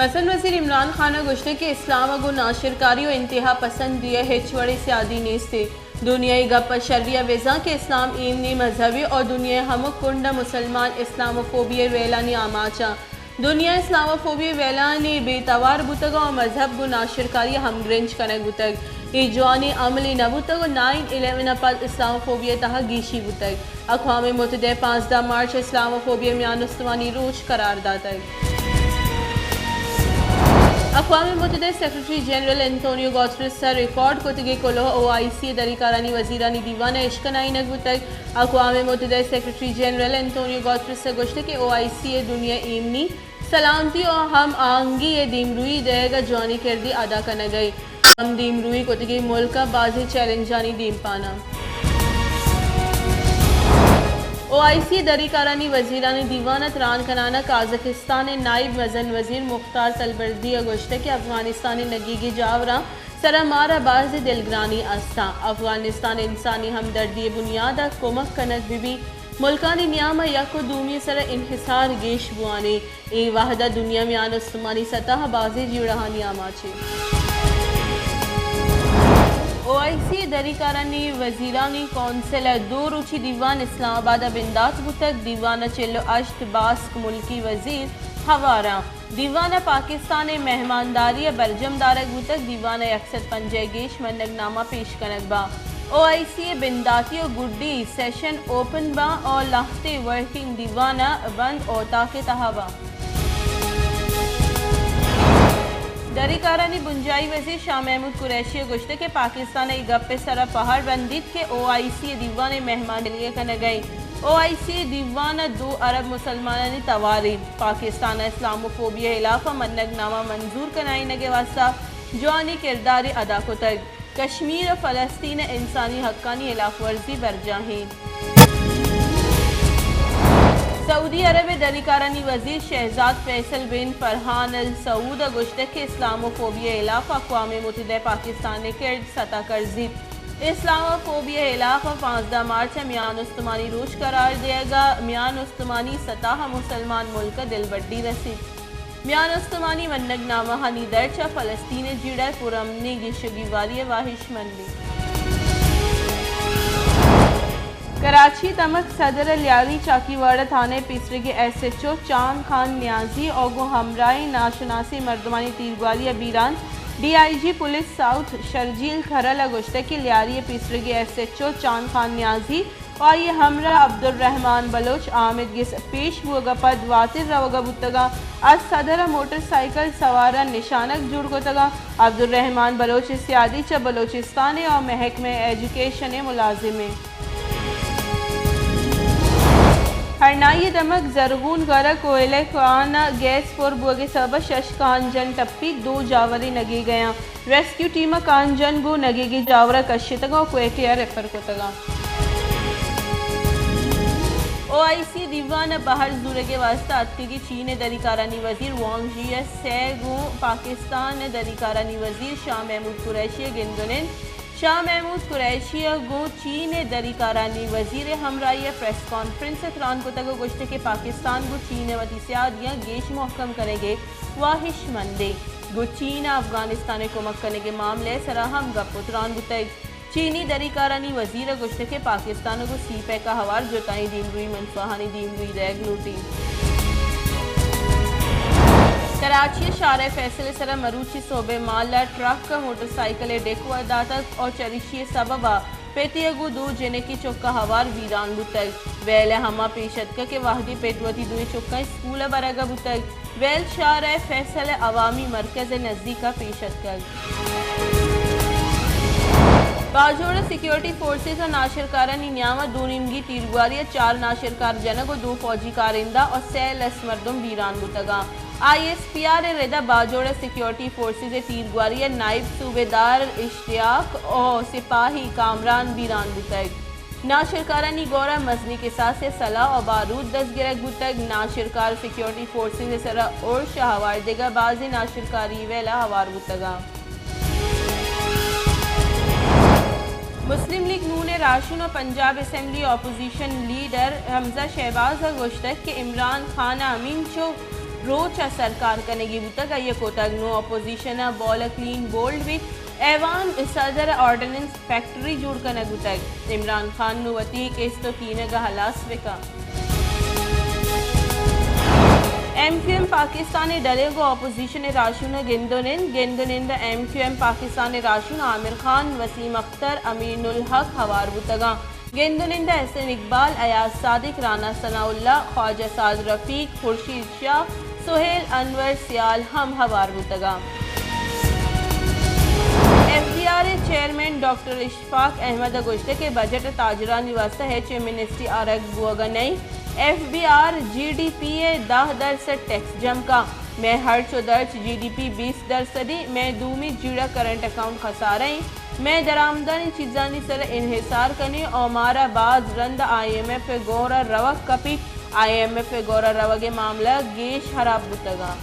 वसन वजीर इमरान खान गोश्त के इस्लाम गो नाशिरकारी और इंतहा पसंद दिए हिचवड़े सियादी नेस्ते दुनियाई गप शर्रिया वेजा के इस्लाम ईमनी मजहबी और दुनिया हमक कुंड मुसलमान इस्लामोफोबिया वेलानी आमाचा दुनिया इस्लामोफोबिया वेलानी बेतवार बुतग और मजहब गो नाशिरकारी हम ग्रेंज कनक बुतग ये जवानी अमली नबुतग 9/11 पर इस्लामोफोबिया तहा गीशी बुतग अक़वाम मुत्तहिदा 15 मार्च इस्लामोफोबिया म्यानुस्तवानी रोज करार दातग अक़वाम मुत्तहिदा सेक्रेटरी जनरल एंटोनियो गुतेरेस सर रिकॉर्ड कोतगे कोलो OIC दरिकारनी वजीरानी दीवाना इश्कनाई नगुतग अक़वाम मुत्तहिदा सेक्रेटरी जनरल एंटोनियो गुतेरेस से गोश्त के OIC दुनिया ईमनी सलामती और हम आंगी दीमरुई देगा जवानी करदी अदा करना गई हम दीमरुई कोतगे मुल्क का बाजी चैलेंजानी दीम पाना OIC दरिकारनी वजीरानी दीवाना तरान कनाना काज़ाकिस्तान नाइब वज़न वजीर मुख्तार तलबर्दी गोश्त के अफगानिस्तान नगीगी जावरा सरमारा बाज दिलग्रानी अस्ता अफगानिस्तान इंसानी हमदर्दी बुनियाद कोमक कनक बिबी मुल्कानी नियाम यको दूमी सर इन्हिसार गेश बुआने ए वाहदा दुनिया में आनस्तमानी सतह बाजी जुड़हानी आमाचे OIC दरिकारनी वजीरानी कौंसिल दो रुचि दीवान इस्लामाबाद बिंदास बुतक दीवाना चिल्लो अश्त बास्क मुल्की वजीर हवारा दीवाना पाकिस्तान मेहमानदारी बरजम दारक बुतक दीवाना यकसद पंजे गेश मन्नगनामा पेश कनक बा OIC बिंदाती गुड्डी सेशन ओपन बा और लाहते वर्किंग दीवाना बंद और ताके तहावा दरिकारनी बुंजाई वजीर शाह महमूद कुरैशी गोश्त के पाकिस्तान गप्पे सरा पहाड़ बंदित के OIC दीवान मेहमान लिए कन गई OIC दीवाना 2 अरब मुसलमानी तवारी पाकिस्तान इस्लामोफोबिया इलाफा मन्नगनामा मंजूर कनाई नगे वास्ता जवानी किरदार अदा को तक कश्मीर फ़लस्तीन इंसानी हक्कानी इलाफ वर्जी बरजाही सऊदी अरब दरिकारनी वजीर शहजाद फैसल बिन फरहान अल सऊद गोश्त के इस्लामोफोबिया इलाफा अक़वाम मुत्तहिदा पाकिस्तान ने किर्द सतह कर जीत इस्लामोफोबिया इलाफा 15 मार्च म्यानुस्तमानी रोज करार देगा म्यानुस्तमानी सतह मुसलमान मुल्क दिल बड्डी रसीद म्यानुस्तमानी मन्नगनामा हनी दर्चा फ़लस्तीन जिड़ा पुरमनी गिशगी वाली वाहिश मंदी कराची तमक सदर लियारी चाकीवाड़ा थाने पिसरे के SHO चांद खान न्याजी और गो हमराई नाशनासी मर्दमानी तीरगवालिया बीरान DIG पुलिस साउथ शर्जील खरल गोश्त की लियारी पिसरे के SHO चांद खान न्याजी और ये हमरा अब्दुर्रहमान बलोच आमिद गिस पेश बुगा पद वातिर रवगा बुतगा आज सदर मोटरसाइकिल सवारा निशानक जुड़ गोतगा अब्दुर्रहमान बलोच सियादी च बलोचिस्तान और महकमे एजुकेशन मुलाजिम हरनाई दमक जरगून गरा कोयले खाना गैस पर बुगे सब शश कांजन टप्पी 2 जावरी नगी गया रेस्क्यू टीम कांजन गो नगेगी जावरा कश्यतगा क्वेटिया रेफर को तगा OIC दीवान बाहर जुरे के वास्ता अत्ती की चीन दरिकारनी वजीर वांग जी सैगो पाकिस्तान दरिकारनी वजीर शाह महमूद कुरैशी गिंदुनिन शाह महमूद कुरैशी गो चीन दरिकारनी वजीर हमराई प्रेस कॉन्फ्रेंस तरान को तक गोश्त के पाकिस्तान गो चीन वती सियादियाँ गेश महकम करेंगे वाहिश मंदे गो चीन अफगानिस्तान को मक्कने के मामले सराहम गपुतरान बुतग चीनी दरिकारनी वजीर गोश्त के पाकिस्तान को सीपे का हवार जोताई दीमरुई मनफाहानी दीमरुई रैग लूटी कराची शारे फैसले सरा मरूची सोबे माला ट्रक मोटरसाइकिल डेको अदातक और चरिशी सबबा पेतियगु 2 जने की चौका हवार वीरान बुतक वेल हमा पेशत के वाहदी पेटवती 2 चौका स्कूल बरगा बुतक वेल शारे फैसले अवामी मरकज नजदीक का पेशत कर बाजोड़ सिक्योरिटी फोर्सेस और नाशिरकारनी नियामत 2 निमगी तीरगवालिया 4 नाशिरकार जनक और 2 फौजी कारिंदा और 6 मर्दम वीरान बुतगा ISPR रेदा बाजोड़ सिक्योरिटी फोर्सेस तीरगवालिया नाइब सूबेदार इश्तियाक और सिपाही कामरान वीरान बुतग नाशिरकारनी गौरा मजनी के साथ से सलाह और बारूद 10 गिरक बुतग नाशिरकार सिक्योरिटी फोर्सेस सरा और शाहवार देगा बाजी नाशिरकारी वेला हवार बुतगा मुस्लिम लीग नून राशन और Punjab assembly opposition leader Hamza Shahbaz गोश्तक के इमरान खान अमीन चो रोचा सरकार कनेगी बुतगा ये कोतग नो opposition ball clean bowled with एवान सदर ऑर्डिनेंस फैक्ट्री जुड़ कनग बुतग इमरान खान नु वती केस तो कीनगा हलास विका MQM पाकिस्तानी डलेगो अपोजिशन राशुन गेंदोनिंद MQM पाकिस्तानी राशुन आमिर खान वसीम अख्तर अमीनुल हक हवार बुतगा गेंदोनिंद एहसन इकबाल अयाज सादिक राना सनाउल्ला ख्वाजा साद रफीक खुर्शीद शाह सोहेल अनवर सियाल हम हवार बुतगा FDR chairman doctor Ishfaq Ahmad गोश्ते के बजट ताजरानी वास्ता है मिनिस्ट्री आरग बुअगनई FBR GDP 10% टैक्स जमका मैं हर चौदर्च GDP 20% मैं दूमी जीड़ा करंट अकाउंट खसारई मैं दरामदानी चीजानी सर इन्हिसार कनी और मारा बाज रंद IMF गौरा रवक कपी IMF गौरा रवगे मामला गेश हराब बुतगा